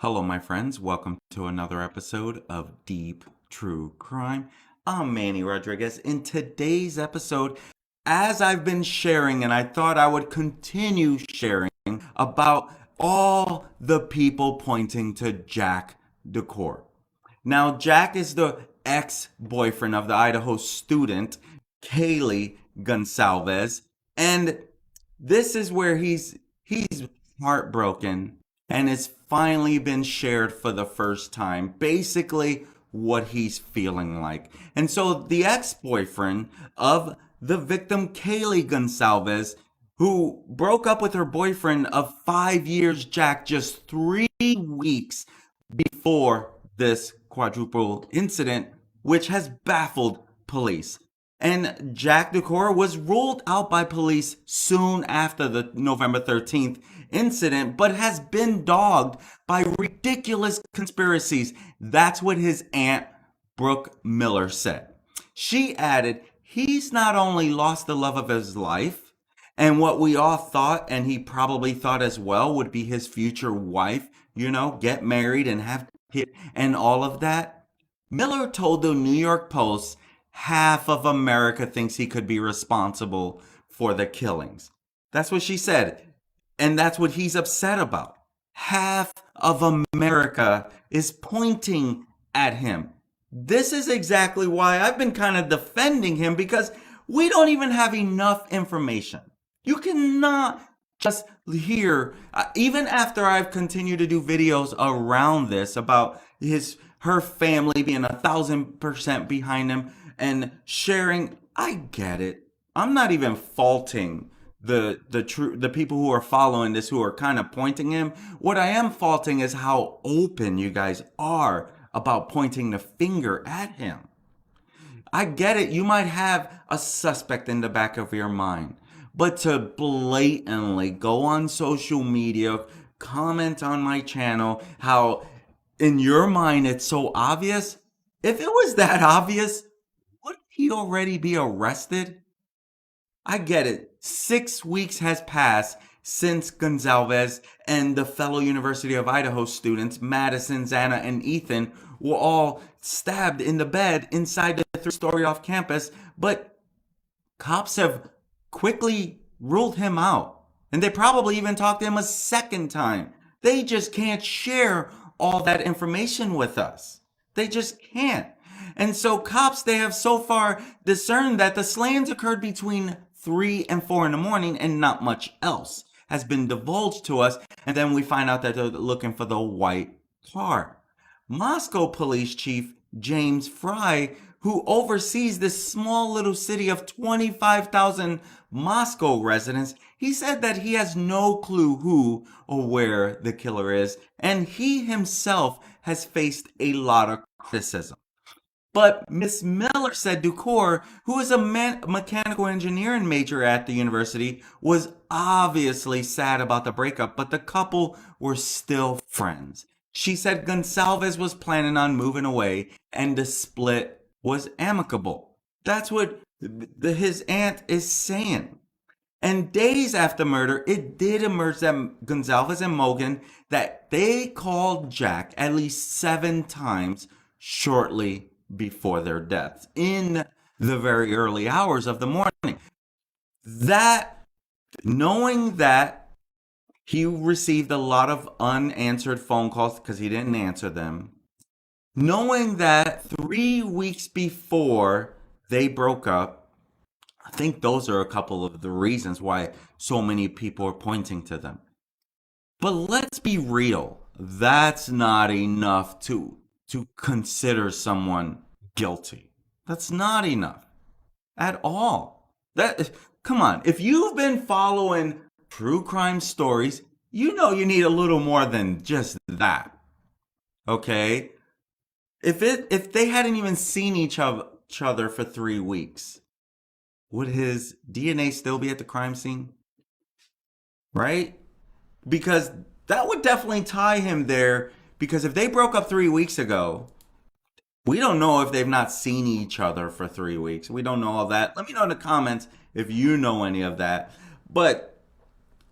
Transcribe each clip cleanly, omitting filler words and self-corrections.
Hello, my friends. Welcome to another episode of Deep True Crime. I'm Manny Rodriguez. In today's episode, as I've been sharing, and I thought I would continue sharing about all the people pointing to Jack DeCoeur. Now, Jack is the ex-boyfriend of the Idaho student, Kaylee Goncalves, and this is where he's heartbroken and it's finally been shared for the first time. Basically, what he's feeling like. And so the ex-boyfriend of the victim, Kaylee Goncalves, who broke up with her boyfriend of 5 years, Jack, just 3 weeks before this quadruple incident, which has baffled police. And Jack DeCoeur was ruled out by police soon after the November 13th incident, but has been dogged by ridiculous conspiracies. That's what his aunt, Brooke Miller, said. She added, he's not only lost the love of his life, and what we all thought, and he probably thought as well, would be his future wife, get married and have kids and all of that. Miller told the New York Post half of America thinks he could be responsible for the killings. That's what she said. And that's what he's upset about. Half of America is pointing at him. This is exactly why I've been kind of defending him, because we don't even have enough information. You cannot just hear, even after I've continued to do videos around this about her family being 1,000% behind him and sharing. I get it. I'm not even faulting the people who are following this, who are kind of pointing him. What I am faulting is how open you guys are about pointing the finger at him. I get it. You might have a suspect in the back of your mind, but to blatantly go on social media, comment on my channel, how in your mind it's so obvious. If it was that obvious, wouldn't he already be arrested? I get it. 6 weeks has passed since Goncalves and the fellow University of Idaho students, Madison, Xana, and Ethan, were all stabbed in the bed inside the 3-story off campus, but cops have quickly ruled him out. And they probably even talked to him a second time. They just can't share all that information with us. They just can't. And so cops, they have so far discerned that the slayings occurred between 3 and 4 in the morning, and not much else has been divulged to us. And then we find out that they're looking for the white car. Moscow Police Chief James Fry, who oversees this small little city of 25,000 Moscow residents, he said that he has no clue who or where the killer is, and he himself has faced a lot of criticism. But Miss Miller said DuCoeur, who is a mechanical engineering major at the university, was obviously sad about the breakup, but the couple were still friends. She said Goncalves was planning on moving away and the split was amicable. That's what his aunt is saying. And days after murder, it did emerge that Goncalves and Mogan, that they called Jack at least 7 times shortly before their deaths in the very early hours of the morning. That, knowing that he received a lot of unanswered phone calls because he didn't answer them, knowing that 3 weeks before they broke up, I think those are a couple of the reasons why so many people are pointing to them. But let's be real. That's not enough to consider someone guilty. That's not enough at all. Come on. If you've been following true crime stories, you know you need a little more than just that. Okay? If they hadn't even seen each other for 3 weeks, would his DNA still be at the crime scene? Right? Because that would definitely tie him there. Because if they broke up 3 weeks ago, we don't know if they've not seen each other for 3 weeks. We don't know all that. Let me know in the comments if you know any of that. But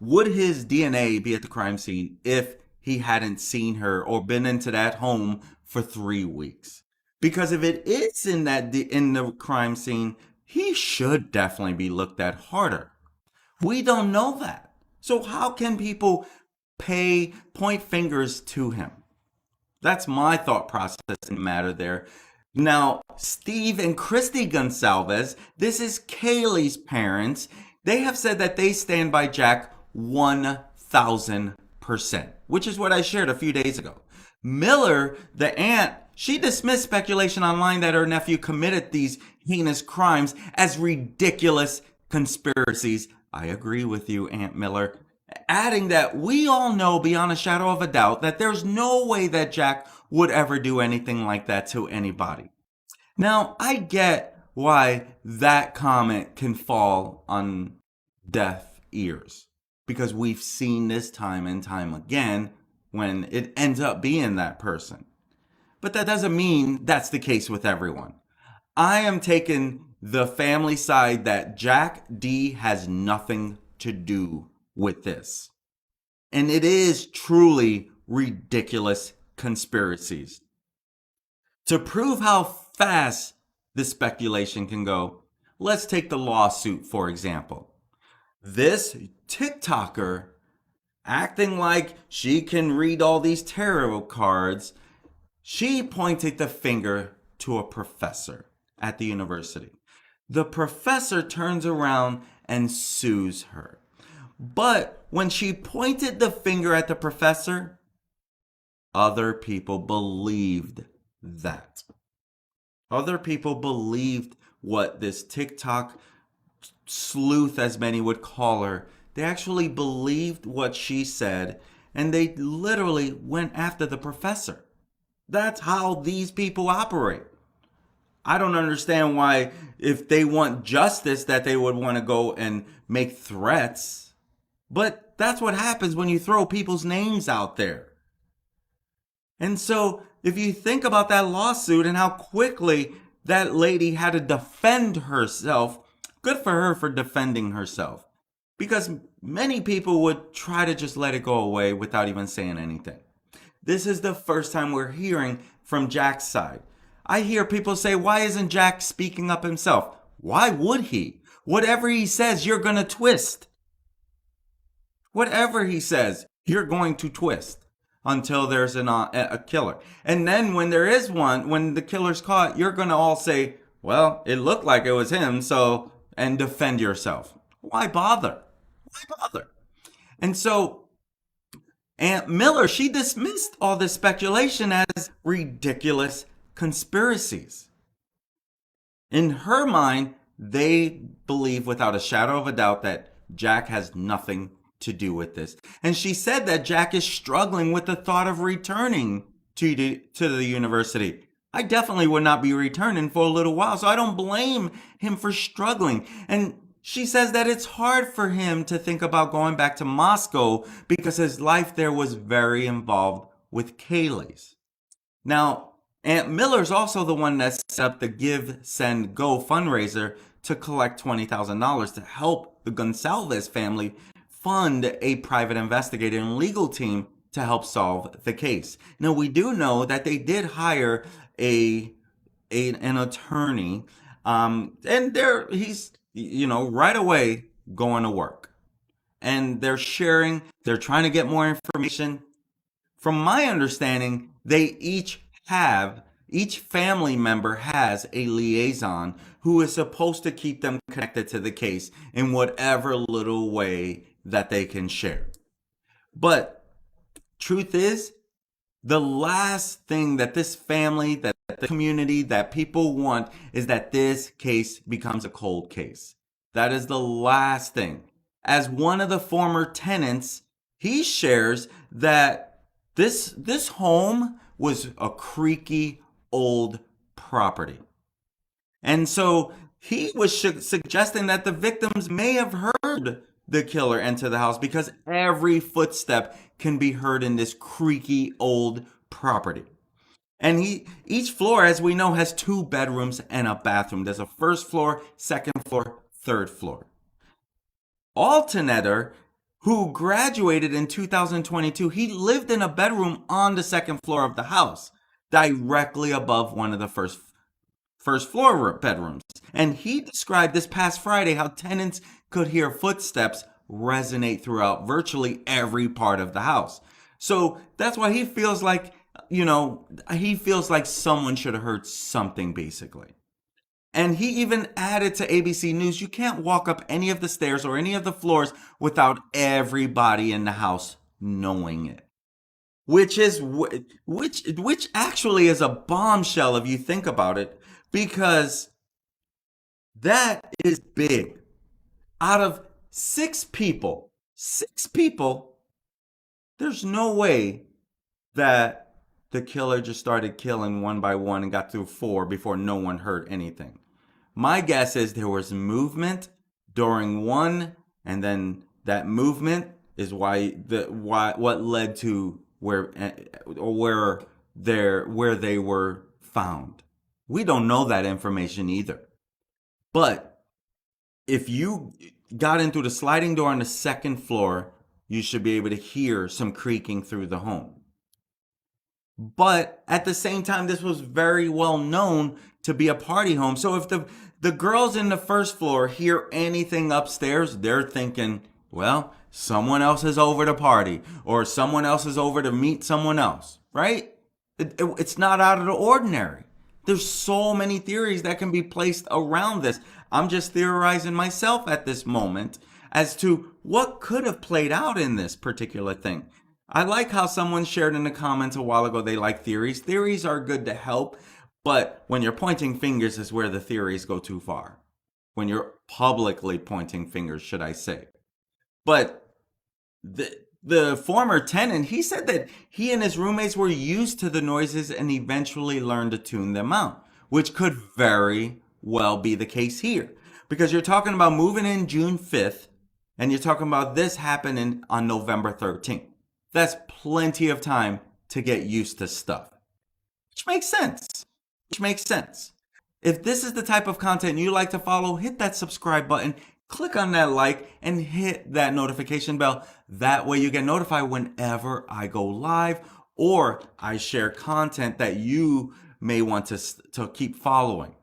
would his DNA be at the crime scene if he hadn't seen her or been into that home for 3 weeks. Because if it is in the crime scene, he should definitely be looked at harder. We don't know that. So how can people point fingers to him? That's my thought process in the matter there. Now, Steve and Christy Goncalves, this is Kaylee's parents. They have said that they stand by Jack 1,000%, which is what I shared a few days ago. Miller, the aunt, she dismissed speculation online that her nephew committed these heinous crimes as ridiculous conspiracies. I agree with you, Aunt Miller. Adding that we all know beyond a shadow of a doubt that there's no way that Jack would ever do anything like that to anybody. Now, I get why that comment can fall on deaf ears, because we've seen this time and time again when it ends up being that person. But that doesn't mean that's the case with everyone. I am taking the family side that Jack D has nothing to do with this. And it is truly ridiculous conspiracies. To prove how fast this speculation can go, let's take the lawsuit for example. This TikToker, acting like she can read all these tarot cards, she pointed the finger to a professor at the university. The professor turns around and sues her. But when she pointed the finger at the professor, other people believed that. Other people believed what this TikTok sleuth, as many would call her, they actually believed what she said, and they literally went after the professor. That's how these people operate. I don't understand why, if they want justice, that they would want to go and make threats. But that's what happens when you throw people's names out there. And so if you think about that lawsuit and how quickly that lady had to defend herself, good for her for defending herself. Because many people would try to just let it go away without even saying anything. This is the first time we're hearing from Jack's side. I hear people say, why isn't Jack speaking up himself? Why would he? Whatever he says, you're going to twist. Whatever he says, you're going to twist until there's a killer. And then when there is one, when the killer's caught, you're going to all say, well, it looked like it was him, so, and defend yourself. Why bother? Why bother? And so Aunt Miller, she dismissed all this speculation as ridiculous conspiracies. In her mind, they believe without a shadow of a doubt that Jack has nothing to do with this. And she said that Jack is struggling with the thought of returning to the university. I definitely would not be returning for a little while, so I don't blame him for struggling. And she says that it's hard for him to think about going back to Moscow because his life there was very involved with Kaylee's. Now, Aunt Miller's also the one that set up the Give, Send, Go fundraiser to collect $20,000 to help the Goncalves family fund a private investigator and legal team to help solve the case. Now, we do know that they did hire an attorney, and he's right away going to work. And they're trying to get more information. From my understanding, each family member has a liaison who is supposed to keep them connected to the case in whatever little way that they can share. But truth is, the last thing that this family, that the community, that people want is that this case becomes a cold case. That is the last thing. As one of the former tenants, he shares that this home was a creaky old property. And so he was suggesting that the victims may have heard the killer enter the house because every footstep can be heard in this creaky old property. And each floor, as we know, has 2 bedrooms and a bathroom. There's a first floor, second floor, third floor. Alternator, who graduated in 2022, he lived in a bedroom on the second floor of the house, directly above one of the first floor bedrooms. And he described this past Friday how tenants could hear footsteps resonate throughout virtually every part of the house. So that's why he feels like, he feels like someone should have heard something, basically. And he even added to ABC News, you can't walk up any of the stairs or any of the floors without everybody in the house knowing it. Which actually is a bombshell if you think about it, because that is big. Out of six people, there's no way that the killer just started killing one by one and got through four before no one heard anything. My guess is there was movement during one, and then that movement is what led to where they were found. We don't know that information either. But if you got in through the sliding door on the second floor, you should be able to hear some creaking through the home. But at the same time, this was very well known to be a party home. So if the girls in the first floor hear anything upstairs, they're thinking, well, someone else is over to party, or someone else is over to meet someone else, right? It's not out of the ordinary. There's so many theories that can be placed around this. I'm just theorizing myself at this moment as to what could have played out in this particular thing. I like how someone shared in the comments a while ago they like theories. Theories are good to help, but when you're pointing fingers is where the theories go too far. When you're publicly pointing fingers, should I say. But the former tenant, he said that he and his roommates were used to the noises and eventually learned to tune them out, which could very well be the case here. Because you're talking about moving in June 5th, and you're talking about this happening on November 13th. That's plenty of time to get used to stuff. Which makes sense. If this is the type of content you like to follow, hit that subscribe button, click on that like, and hit that notification bell. That way you get notified whenever I go live or I share content that you may want to keep following.